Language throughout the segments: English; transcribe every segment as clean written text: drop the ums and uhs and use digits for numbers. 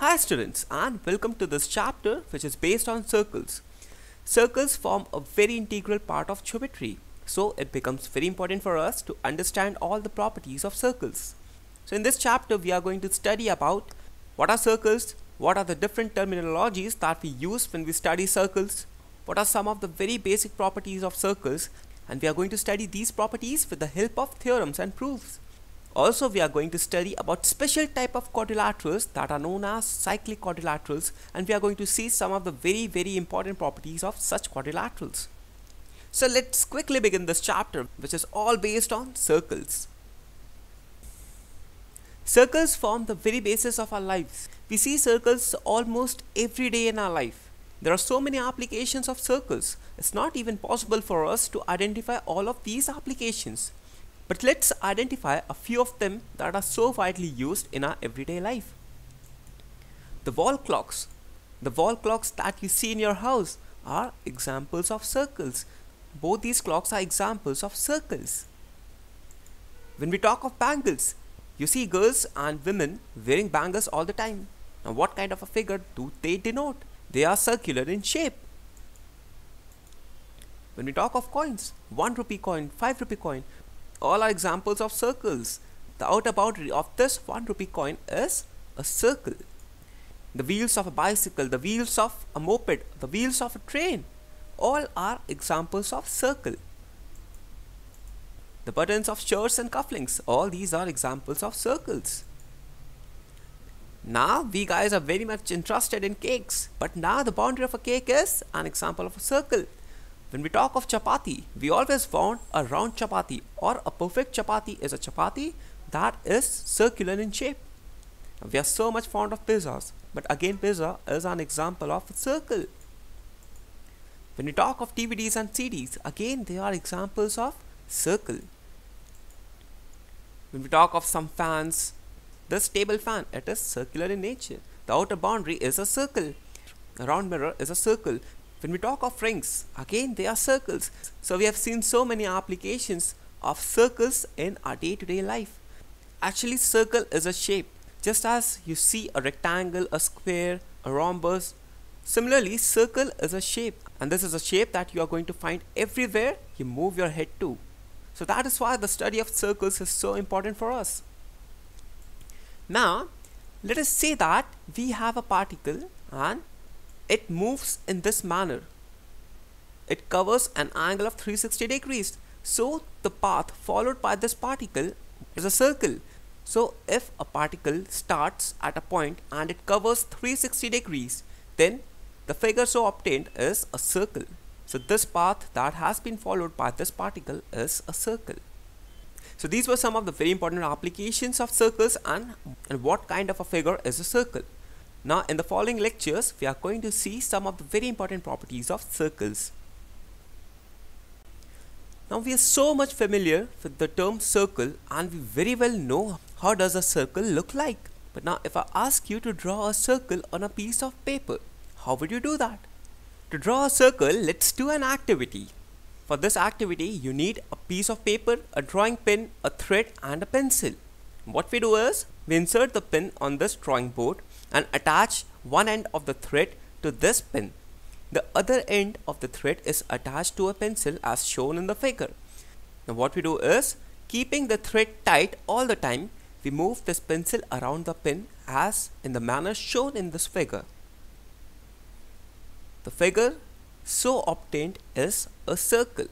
Hi students, and welcome to this chapter which is based on circles. Circles form a very integral part of geometry, so it becomes very important for us to understand all the properties of circles. So in this chapter we are going to study about what are circles, what are the different terminologies that we use when we study circles, what are some of the very basic properties of circles, and we are going to study these properties with the help of theorems and proofs. Also, we are going to study about special type of quadrilaterals that are known as cyclic quadrilaterals, and we are going to see some of the very important properties of such quadrilaterals. So let's quickly begin this chapter, which is all based on circles. Circles form the very basis of our lives. We see circles almost every day in our life. There are so many applications of circles. It's not even possible for us to identify all of these applications. But let's identify a few of them that are so widely used in our everyday life. The wall clocks. The wall clocks that you see in your house are examples of circles. Both these clocks are examples of circles. When we talk of bangles, you see girls and women wearing bangles all the time. Now what kind of a figure do they denote? They are circular in shape. When we talk of coins, 1 rupee coin, 5 rupee coin, all are examples of circles. The outer boundary of this 1 rupee coin is a circle. The wheels of a bicycle, the wheels of a moped, the wheels of a train, all are examples of circle. The buttons of shirts and cufflinks, all these are examples of circles. Now we guys are very much interested in cakes, but now the boundary of a cake is an example of a circle. When we talk of chapati, we always want a round chapati, or a perfect chapati is a chapati that is circular in shape. We are so much fond of pizzas, but again pizza is an example of a circle. When we talk of DVDs and CDs, again they are examples of circle. When we talk of some fans, this table fan, it is circular in nature. The outer boundary is a circle. A round mirror is a circle. When we talk of rings, again they are circles. So we have seen so many applications of circles in our day-to-day life. Actually, circle is a shape. Just as you see a rectangle, a square, a rhombus, similarly circle is a shape, and this is a shape that you are going to find everywhere you move your head to. So that is why the study of circles is so important for us. Now let us say that we have a particle and it moves in this manner. It covers an angle of 360 degrees. So the path followed by this particle is a circle. So if a particle starts at a point and it covers 360 degrees, then the figure so obtained is a circle. So this path that has been followed by this particle is a circle. So these were some of the very important applications of circles and what kind of a figure is a circle. Now in the following lectures, we are going to see some of the very important properties of circles. Now we are so much familiar with the term circle and we very well know how does a circle look like. But now if I ask you to draw a circle on a piece of paper, how would you do that? To draw a circle, let's do an activity. For this activity, you need a piece of paper, a drawing pen, a thread and a pencil. What we do is, we insert the pen on this drawing board and attach one end of the thread to this pen. The other end of the thread is attached to a pencil as shown in the figure. Now what we do is, keeping the thread tight all the time, we move this pencil around the pen as in the manner shown in this figure. The figure so obtained is a circle.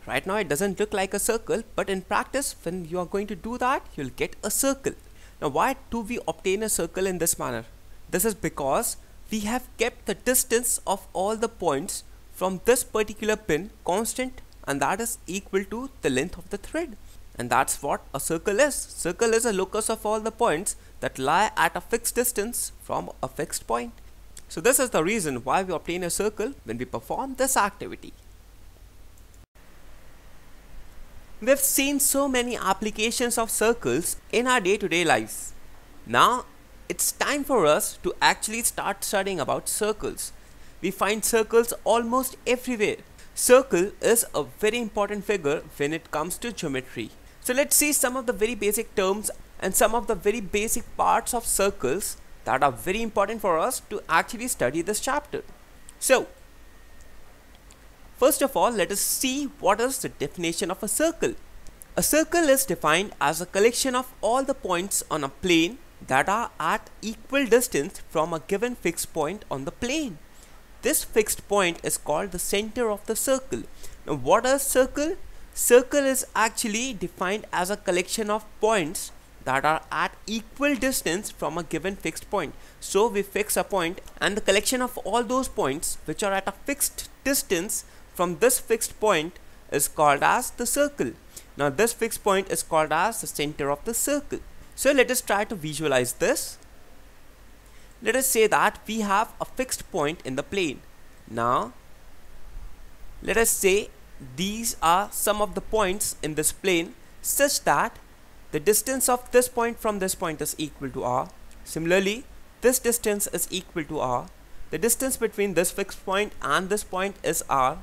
Right now it doesn't look like a circle, but in practice when you are going to do that, you'll get a circle. Now why do we obtain a circle in this manner? This is because we have kept the distance of all the points from this particular pin constant, and that is equal to the length of the thread. And that's what a circle is. Circle is a locus of all the points that lie at a fixed distance from a fixed point. So this is the reason why we obtain a circle when we perform this activity. We have seen so many applications of circles in our day-to-day lives. Now it's time for us to actually start studying about circles. We find circles almost everywhere. Circle is a very important figure when it comes to geometry. So let's see some of the very basic terms and some of the very basic parts of circles that are very important for us to actually study this chapter. So, first of all, let us see what is the definition of a circle. A circle is defined as a collection of all the points on a plane that are at equal distance from a given fixed point on the plane. This fixed point is called the center of the circle. Now, what is circle? Circle is actually defined as a collection of points that are at equal distance from a given fixed point. So we fix a point, and the collection of all those points which are at a fixed distance from this fixed point is called as the circle. Now this fixed point is called as the center of the circle. So let us try to visualize this. Let us say that we have a fixed point in the plane. Now let us say these are some of the points in this plane such that the distance of this point from this point is equal to r. Similarly, this distance is equal to r. The distance between this fixed point and this point is r.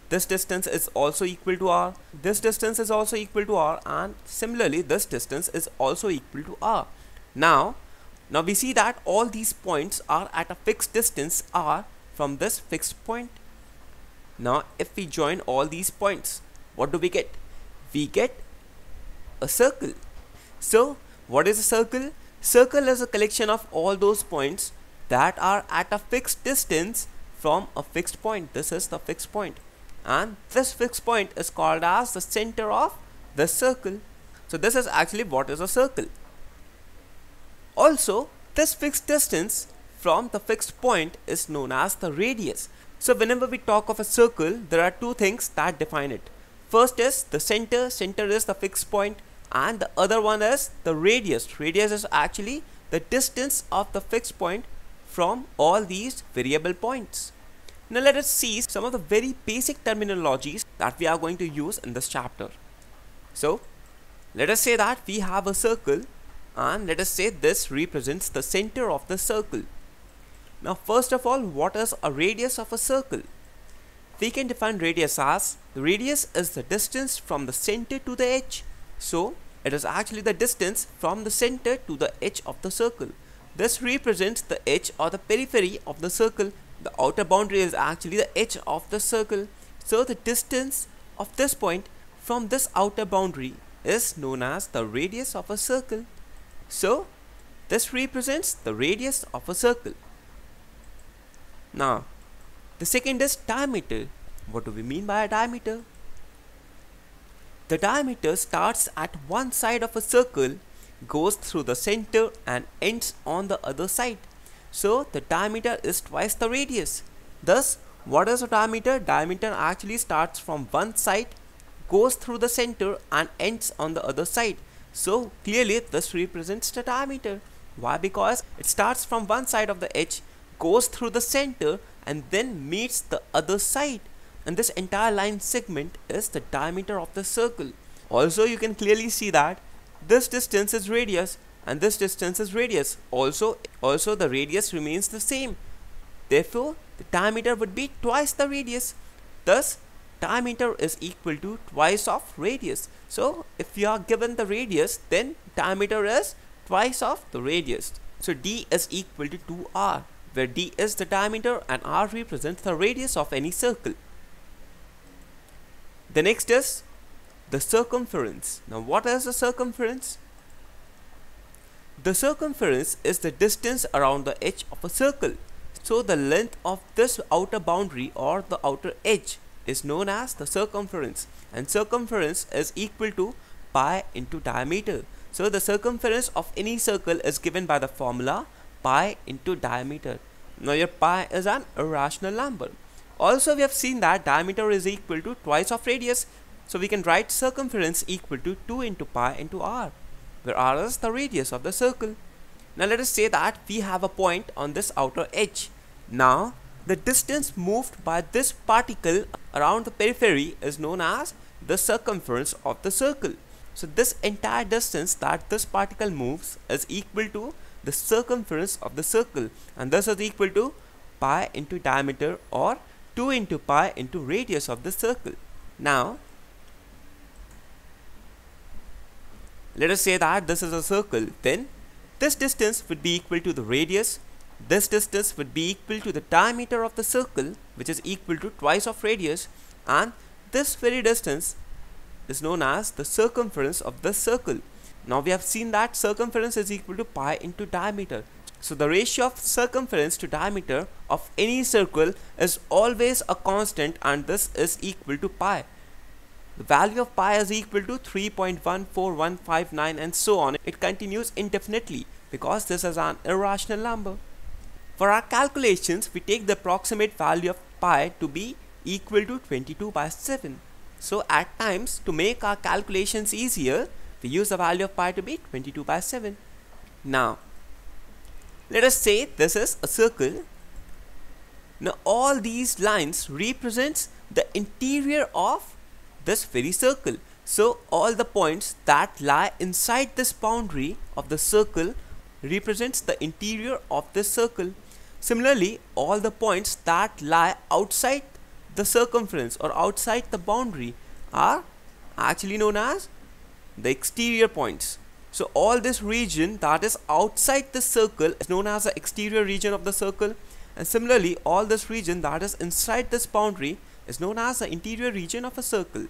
This distance is also equal to r. This distance is also equal to r, and similarly this distance is also equal to r. Now we see that all these points are at a fixed distance r from this fixed point. Now if we join all these points, what do we get? We get a circle. So what is a circle? Circle is a collection of all those points that are at a fixed distance from a fixed point. This is the fixed point, and this fixed point is called as the center of the circle. So this is actually what is a circle. Also, this fixed distance from the fixed point is known as the radius. So whenever we talk of a circle, there are two things that define it. First is the center. Center is the fixed point, and the other one is the radius. Radius is actually the distance of the fixed point from all these variable points. Now let us see some of the very basic terminologies that we are going to use in this chapter. So let us say that we have a circle, and let us say this represents the center of the circle. Now first of all, what is a radius of a circle? We can define radius as, the radius is the distance from the center to the edge. So it is actually the distance from the center to the edge of the circle. This represents the edge or the periphery of the circle. The outer boundary is actually the edge of the circle. So the distance of this point from this outer boundary is known as the radius of a circle. So this represents the radius of a circle. Now the second is diameter. What do we mean by a diameter? The diameter starts at one side of a circle, goes through the center and ends on the other side. So the diameter is twice the radius. Thus, what is a diameter? Diameter actually starts from one side, goes through the center and ends on the other side. So clearly this represents the diameter. Why? Because it starts from one side of the edge, goes through the center and then meets the other side, and this entire line segment is the diameter of the circle. Also you can clearly see that this distance is radius and this distance is radius. Also the radius remains the same. Therefore the diameter would be twice the radius. Thus diameter is equal to twice of radius. So if you are given the radius, then diameter is twice of the radius. So d is equal to 2r, where d is the diameter and r represents the radius of any circle. The next is the circumference. Now what is the circumference? The circumference is the distance around the edge of a circle. So the length of this outer boundary or the outer edge is known as the circumference, and circumference is equal to pi into diameter. So the circumference of any circle is given by the formula pi into diameter. Now your pi is an irrational number. Also we have seen that diameter is equal to twice of radius. So we can write circumference equal to 2 into pi into r, where r is the radius of the circle. Now let us say that we have a point on this outer edge. Now the distance moved by this particle around the periphery is known as the circumference of the circle. So this entire distance that this particle moves is equal to the circumference of the circle, and this is equal to pi into diameter or 2 into pi into radius of the circle. Now let us say that this is a circle, then This distance would be equal to the radius. This distance would be equal to the diameter of the circle, which is equal to twice of radius, and this very distance is known as the circumference of the circle. Now we have seen that circumference is equal to pi into diameter. So the ratio of circumference to diameter of any circle is always a constant, and this is equal to pi. The value of pi is equal to 3.14159 and so on. It continues indefinitely because this is an irrational number. For our calculations, we take the approximate value of pi to be equal to 22/7. So at times, to make our calculations easier, we use the value of pi to be 22/7. Now, let us say this is a circle. Now all these lines represents the interior of this very circle. So all the points that lie inside this boundary of the circle represents the interior of this circle. Similarly, all the points that lie outside the circumference or outside the boundary are actually known as the exterior points. So all this region that is outside the circle is known as the exterior region of the circle, and similarly all this region that is inside this boundary is known as the interior region of a circle.